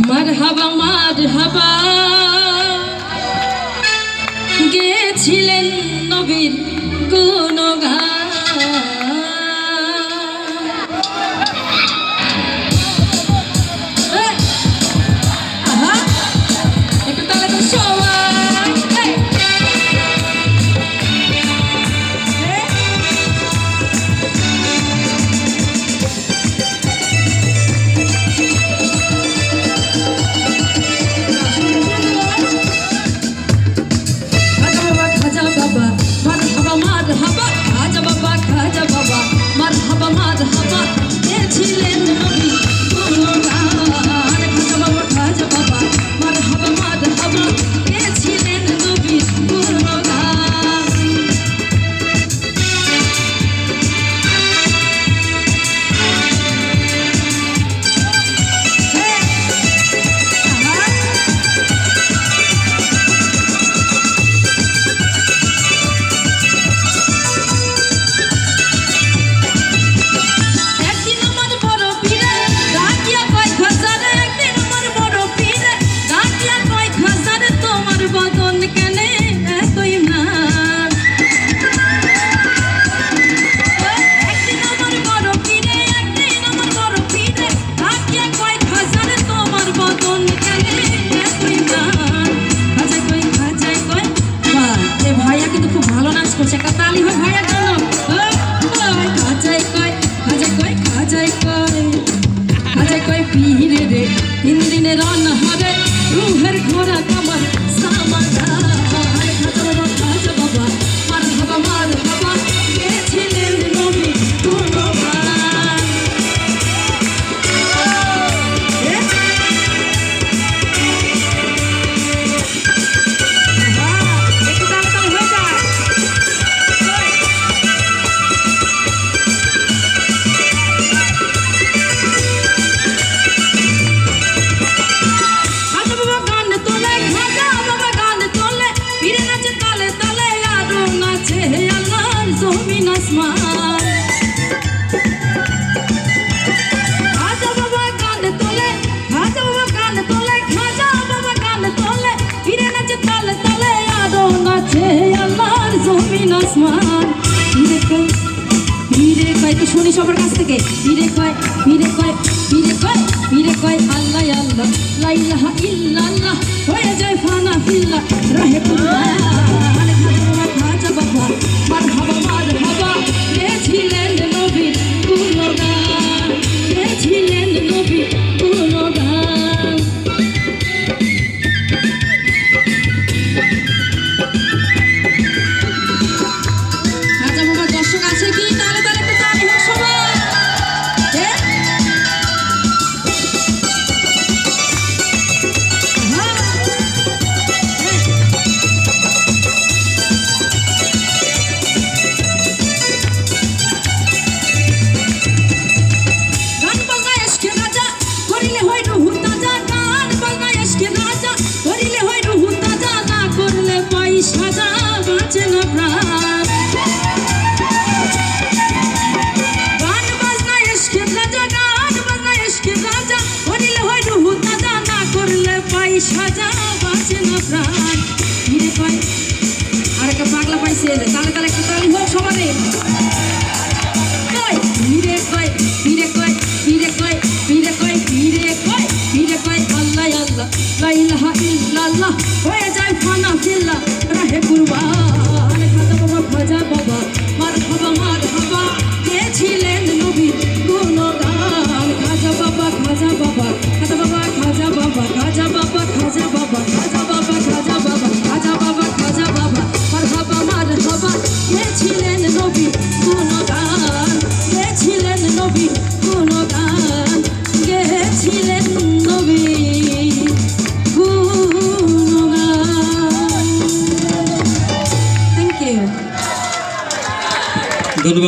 মারহাবা মারহাবা গেছিলেন নবীর গুণগান। একটু তাহলে তো সবাই শুনি সবার কাছ থেকে ফিরে কয় ফিরে কয় ফিরে কয় ফিরে কয় আল্লাহ আল্লাহ লা ইলাহা ইল্লাল্লাহ হয়ে যায় ফানা ফিল্লাহ রাহে খাজা বাবা মারহাবা মারহাবা গেছিলেন নবীর গুণগান গেছিলেন নবীর গুণগান। খাজা বাবা দর্শক আছে কি? তাহলে আর একটা পাগলা পাইছে তাহলে তাহলে একটা তালি হোক সবারই।